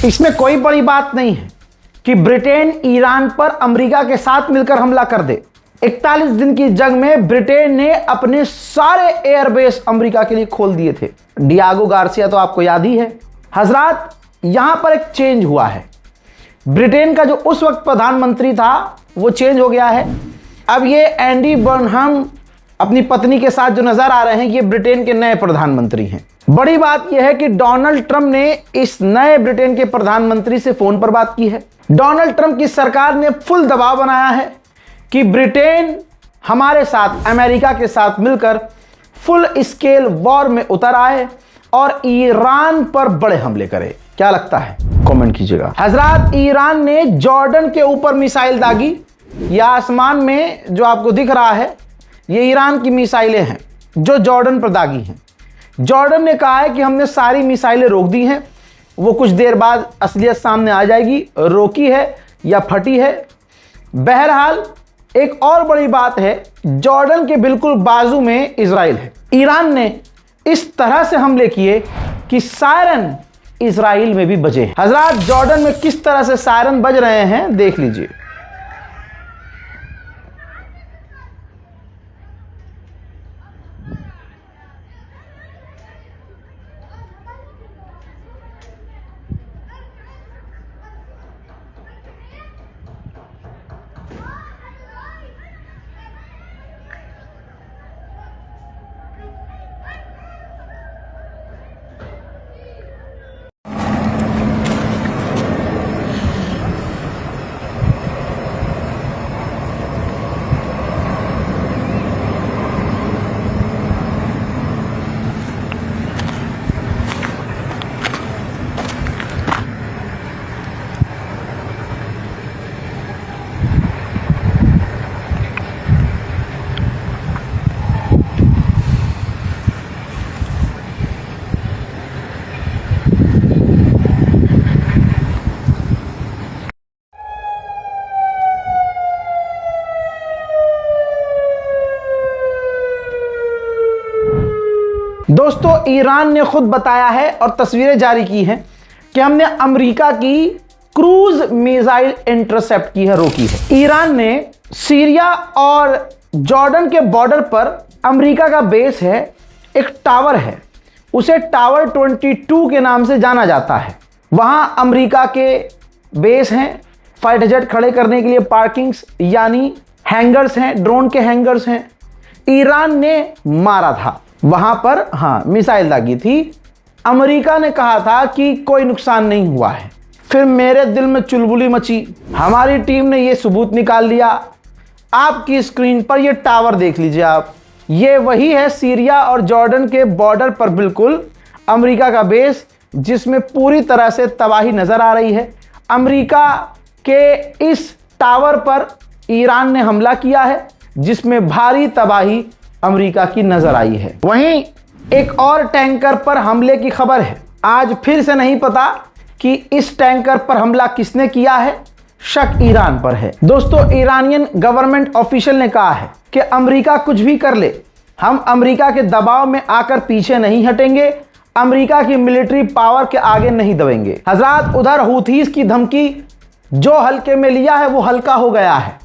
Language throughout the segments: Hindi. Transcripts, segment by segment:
इसमें कोई बड़ी बात नहीं है कि ब्रिटेन ईरान पर अमेरिका के साथ मिलकर हमला कर दे। 41 दिन की जंग में ब्रिटेन ने अपने सारे एयरबेस अमेरिका के लिए खोल दिए थे। डियागो गार्सिया तो आपको याद ही है। हजरात, यहां पर एक चेंज हुआ है। ब्रिटेन का जो उस वक्त प्रधानमंत्री था वो चेंज हो गया है। अब ये एंडी बर्नहम अपनी पत्नी के साथ जो नजर आ रहे हैं, ये ब्रिटेन के नए प्रधानमंत्री हैं। बड़ी बात यह है कि डोनाल्ड ट्रंप ने इस नए ब्रिटेन के प्रधानमंत्री से फोन पर बात की है। डोनाल्ड ट्रंप की सरकार ने फुल दबाव बनाया है कि ब्रिटेन हमारे साथ अमेरिका के साथ मिलकर फुल स्केल वॉर में उतर आए और ईरान पर बड़े हमले करे। क्या लगता है? कमेंट कीजिएगा। हजरात, ईरान ने जॉर्डन के ऊपर मिसाइल दागी। यह आसमान में जो आपको दिख रहा है, ये ईरान की मिसाइलें हैं जो जॉर्डन पर दागी हैं। जॉर्डन ने कहा है कि हमने सारी मिसाइलें रोक दी हैं, वो कुछ देर बाद असलियत सामने आ जाएगी, रोकी है या फटी है। बहरहाल, एक और बड़ी बात है, जॉर्डन के बिल्कुल बाजू में इजराइल है। ईरान ने इस तरह से हमले किए कि सायरन इजराइल में भी बजे। हजरात, जॉर्डन में किस तरह से सायरन बज रहे हैं देख लीजिए। दोस्तों, ईरान ने खुद बताया है और तस्वीरें जारी की हैं कि हमने अमेरिका की क्रूज मिसाइल इंटरसेप्ट की है, रोकी है। ईरान ने सीरिया और जॉर्डन के बॉर्डर पर अमेरिका का बेस है, एक टावर है, उसे टावर 22 के नाम से जाना जाता है। वहां अमेरिका के बेस हैं, फाइटर जेट खड़े करने के लिए पार्किंग्स यानी हैंगर्स हैं, ड्रोन के हैंगर्स हैं। ईरान ने मारा था वहां पर, मिसाइल दागी थी। अमेरिका ने कहा था कि कोई नुकसान नहीं हुआ है। फिर मेरे दिल में चुलबुली मची। हमारी टीम ने यह सबूत निकाल लिया। आपकी स्क्रीन पर यह टावर देख लीजिए आप, ये वही है सीरिया और जॉर्डन के बॉर्डर पर बिल्कुल अमेरिका का बेस, जिसमें पूरी तरह से तबाही नजर आ रही है। अमेरिका के इस टावर पर ईरान ने हमला किया है, जिसमें भारी तबाही अमेरिका की नजर आई है। वहीं एक और टैंकर पर हमले की खबर है। आज फिर से नहीं पता कि इस टैंकर पर हमला किसने किया है, शक ईरान पर है। दोस्तों, ईरानियन गवर्नमेंट ऑफिशियल ने कहा है कि अमेरिका कुछ भी कर ले, हम अमेरिका के दबाव में आकर पीछे नहीं हटेंगे, अमेरिका की मिलिट्री पावर के आगे नहीं दबेंगे। हजरात, उधर हुथीज की धमकी जो हल्के में लिया है वो हल्का हो गया है।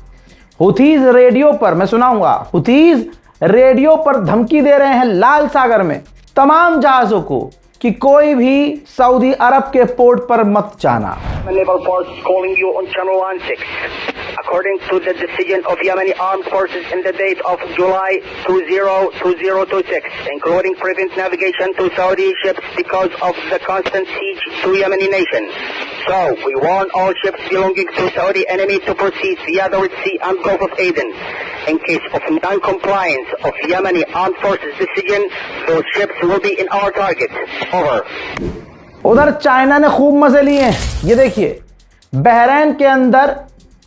हुथीज रेडियो पर, मैं सुनाऊंगा, हुथीज रेडियो पर धमकी दे रहे हैं लाल सागर में तमाम जहाजों को कि कोई भी सऊदी अरब के पोर्ट पर मत जाना। Naval Force calling you on Channel 16. According to the decision of Yemeni Armed Forces in the date of July 2026, including prevent navigation to Saudi ships because of the constant siege to Yemeni nation. So, we warn all ships belonging to Saudi enemy to proceed via the Red Sea and Gulf of Aden. In case of non-compliance of Yemeni Armed Forces decision, those ships will be in our target. Over. उधर चाइना ने खूब मजे लिए हैं। ये देखिए, बहरीन के अंदर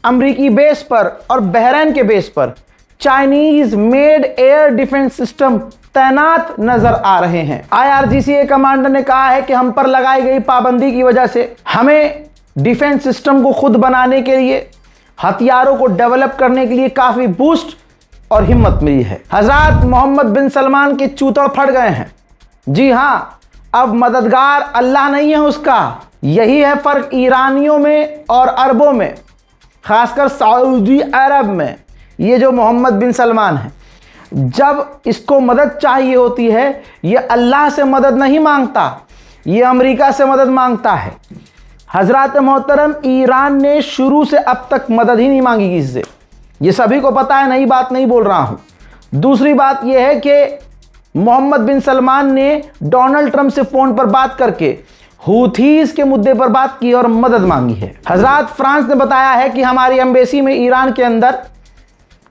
अमेरिकी बेस पर और बहरीन के बेस पर Chinese made air defence system तैनात नजर आ रहे हैं। IRGC कमांडर ने कहा है कि हम पर लगाई गई पाबंदी की वजह से हमें डिफेंस सिस्टम को खुद बनाने के लिए, हथियारों को डेवलप करने के लिए काफी बूस्ट और हिम्मत मिली है। हजरत मोहम्मद बिन सलमान के चूतड़ फट गए हैं। जी हां, अब मददगार अल्लाह नहीं है उसका, यही है फर्क ईरानियों में और अरबों में, खासकर सऊदी अरब में। ये जो मोहम्मद बिन सलमान है, जब इसको मदद चाहिए होती है, ये अल्लाह से मदद नहीं मांगता, ये अमेरिका से मदद मांगता है। हजरत मोहतरम, ईरान ने शुरू से अब तक मदद ही नहीं मांगी किसी से, ये सभी को पता है, नई बात नहीं बोल रहा हूं। दूसरी बात यह है कि मोहम्मद बिन सलमान ने डोनाल्ड ट्रंप से फोन पर बात करके हूथीज के मुद्दे पर बात की और मदद मांगी है। हजरत फ्रांस ने बताया है कि हमारी एम्बेसी में ईरान के अंदर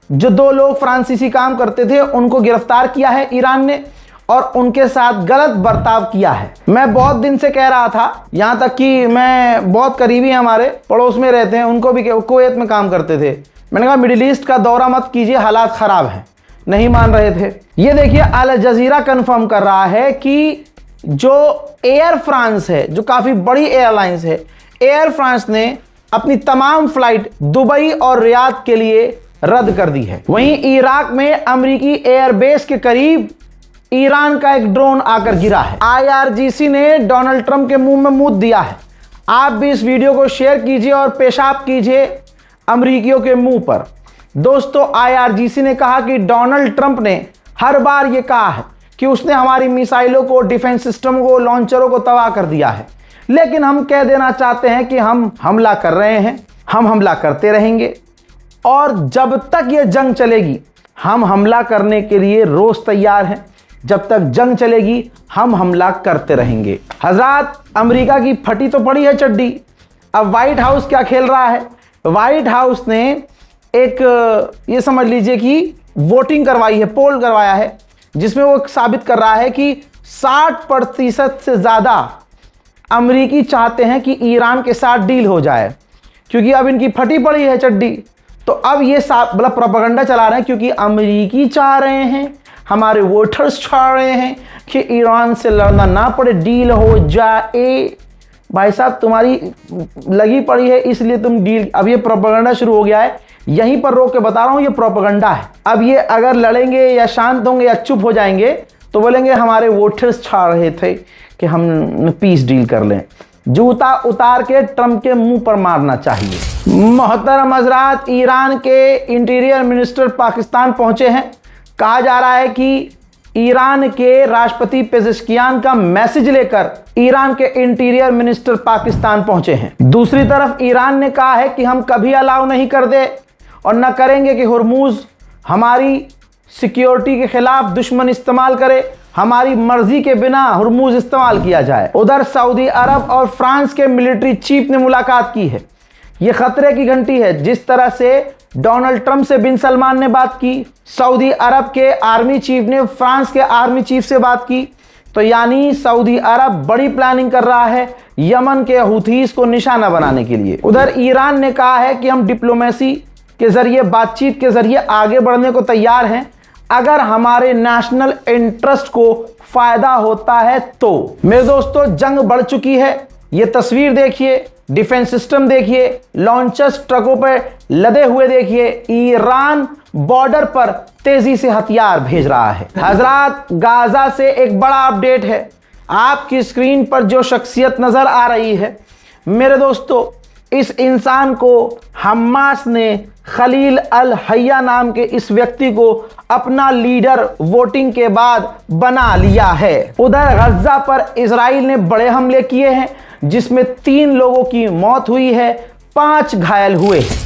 जो 2 लोग फ्रांसीसी काम करते थे उनको गिरफ्तार किया है ईरान ने, और उनके साथ गलत बर्ताव किया है। मैं बहुत दिन से कह रहा था, यहां तक कि मैं बहुत करीबी हमारे पड़ोस में रहते हैं, उनको भी कुवैत में काम करते थे, मैंने कहा मिडिल ईस्ट का दौरा मत कीजिए, हालात खराब हैं, नहीं मान रहे थे। ये देखिए अल जजीरा कंफर्म कर रहा है कि जो एयर फ्रांस है, जो काफी बड़ी एयरलाइंस है, एयर फ्रांस ने अपनी तमाम फ्लाइट दुबई और रियाद के लिए रद्द कर दी है। वहीं इराक में अमेरिकी एयरबेस के करीब ईरान का एक ड्रोन आकर गिरा है। IRGC ने डोनाल्ड ट्रंप के मुंह में मूत दिया है। आप भी इस वीडियो को शेयर कीजिए और पेशाब कीजिए अमेरिकियों के मुंह पर। दोस्तों, IRGC ने कहा कि डोनाल्ड ट्रंप ने हर बार यह कहा है कि उसने हमारी मिसाइलों को, डिफेंस सिस्टम को, लॉन्चरों को तबाह कर दिया है, लेकिन हम कह देना चाहते हैं कि हम हमला कर रहे हैं, हम हमला करते रहेंगे, और जब तक यह जंग चलेगी हम हमला करने के लिए रोज तैयार हैं। जब तक जंग चलेगी हम हमला करते रहेंगे। हजरत, अमेरिका की फटी तो पड़ी है चड्डी। अब व्हाइट हाउस क्या खेल रहा है? व्हाइट हाउस ने एक, ये समझ लीजिए कि वोटिंग करवाई है, पोल करवाया है, जिसमें वो साबित कर रहा है कि 60% से ज़्यादा अमेरिकी चाहते हैं कि ईरान के साथ डील हो जाए, क्योंकि अब इनकी फटी पड़ी है चड्डी। तो अब ये मतलब प्रोपेगेंडा चला रहे हैं, क्योंकि अमेरिकी चाह रहे हैं, हमारे वोटर्स चाह रहे हैं कि ईरान से लड़ना ना पड़े, डील हो जाए। भाई साहब, तुम्हारी लगी पड़ी है इसलिए तुम डील, अब ये प्रोपेगेंडा शुरू हो गया है। यहीं पर रोक के बता रहा हूं, ये प्रोपेगेंडा है। अब ये अगर लड़ेंगे या शांत होंगे या चुप हो जाएंगे तो बोलेंगे हमारे वोटर्स चाह रहे थे कि हम पीस डील कर लें। जूता उतार के ट्रंप के मुंह पर मारना चाहिए। मोहतरम हजरात, ईरान के इंटीरियर मिनिस्टर पाकिस्तान पहुंचे हैं। कहा जा रहा है कि ईरान के राष्ट्रपति पेजेश्कियान का मैसेज लेकर ईरान के इंटीरियर मिनिस्टर पाकिस्तान पहुंचे हैं। दूसरी तरफ ईरान ने कहा है कि हम कभी अलाउ नहीं कर दे और न करेंगे कि हुर्मुज हमारी सिक्योरिटी के खिलाफ दुश्मन इस्तेमाल करे, हमारी मर्जी के बिना हुर्मुज इस्तेमाल किया जाए। उधर सऊदी अरब और फ्रांस के मिलिट्री चीफ ने मुलाकात की है। यह खतरे की घंटी है। जिस तरह से डोनाल्ड ट्रंप से बिन सलमान ने बात की, सऊदी अरब के आर्मी चीफ ने फ्रांस के आर्मी चीफ से बात की, तो यानी सऊदी अरब बड़ी प्लानिंग कर रहा है यमन के हूथीज को निशाना बनाने के लिए। उधर ईरान ने कहा है कि हम डिप्लोमेसी के जरिए, बातचीत के जरिए आगे बढ़ने को तैयार हैं, अगर हमारे नेशनल इंटरेस्ट को फायदा होता है तो। मेरे दोस्तों, जंग बढ़ चुकी है। ये तस्वीर देखिए, डिफेंस सिस्टम देखिए, लॉन्चर्स ट्रकों पर लदे हुए देखिए। ईरान बॉर्डर पर तेजी से हथियार भेज रहा है। हजरात, गाजा से एक बड़ा अपडेट है। आपकी स्क्रीन पर जो शख्सियत नजर आ रही है, मेरे दोस्तों, इस इंसान को हमास ने खलील अल हया नाम के इस व्यक्ति को अपना लीडर वोटिंग के बाद बना लिया है। उधर गज्जा पर इजराइल ने बड़े हमले किए हैं, जिसमें 3 लोगों की मौत हुई है, 5 घायल हुए हैं।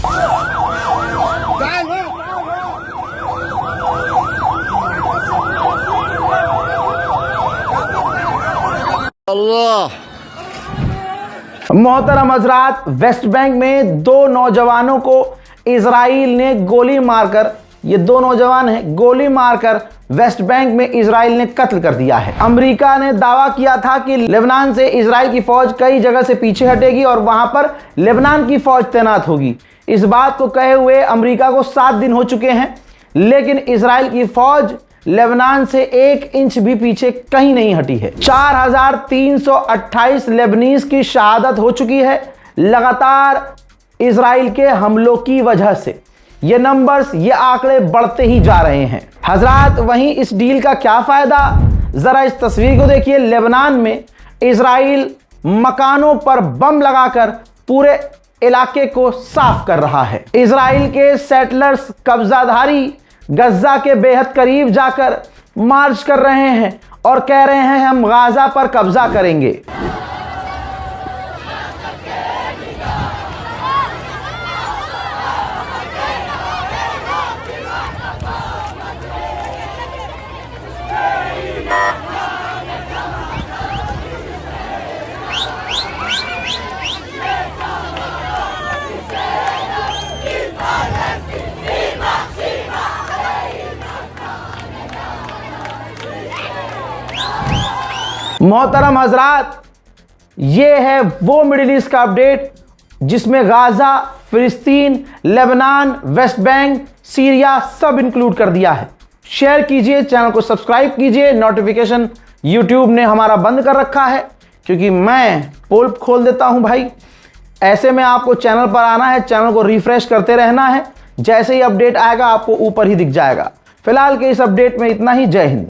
मोहतरम हजरात, वेस्ट बैंक में 2 नौजवानों को इजराइल ने गोली मारकर, ये 2 नौजवान हैं, गोली मारकर वेस्ट बैंक में इजराइल ने कत्ल कर दिया है। अमेरिका ने दावा किया था कि लेबनान से इजराइल की फौज कई जगह से पीछे हटेगी और वहां पर लेबनान की फौज तैनात होगी। इस बात को कहे हुए अमेरिका को 7 दिन हो चुके हैं, लेकिन इजराइल की फौज लेबनान से 1 इंच भी पीछे कहीं नहीं हटी है। 4328 लेबनीज की शहादत हो चुकी है लगातार इजराइल के हमलों की वजह से। ये नंबर्स, ये आंकड़े बढ़ते ही जा रहे हैं। हजरात, वहीं इस डील का क्या फायदा, जरा इस तस्वीर को देखिए। लेबनान में इजराइल मकानों पर बम लगाकर पूरे इलाके को साफ कर रहा है। इजराइल के सेटलर्स कब्जाधारी गज्जा के बेहद करीब जाकर मार्च कर रहे हैं और कह रहे हैं हम गाजा पर कब्जा करेंगे। मोहतरम हजरात, ये है वो मिडिल ईस्ट का अपडेट जिसमें गाजा, फिलिस्तीन, लेबनान, वेस्ट बैंक, सीरिया सब इंक्लूड कर दिया है। शेयर कीजिए, चैनल को सब्सक्राइब कीजिए। नोटिफिकेशन यूट्यूब ने हमारा बंद कर रखा है क्योंकि मैं पोल खोल देता हूं भाई। ऐसे में आपको चैनल पर आना है, चैनल को रिफ्रेश करते रहना है। जैसे ही अपडेट आएगा आपको ऊपर ही दिख जाएगा। फिलहाल के इस अपडेट में इतना ही। जय हिंद।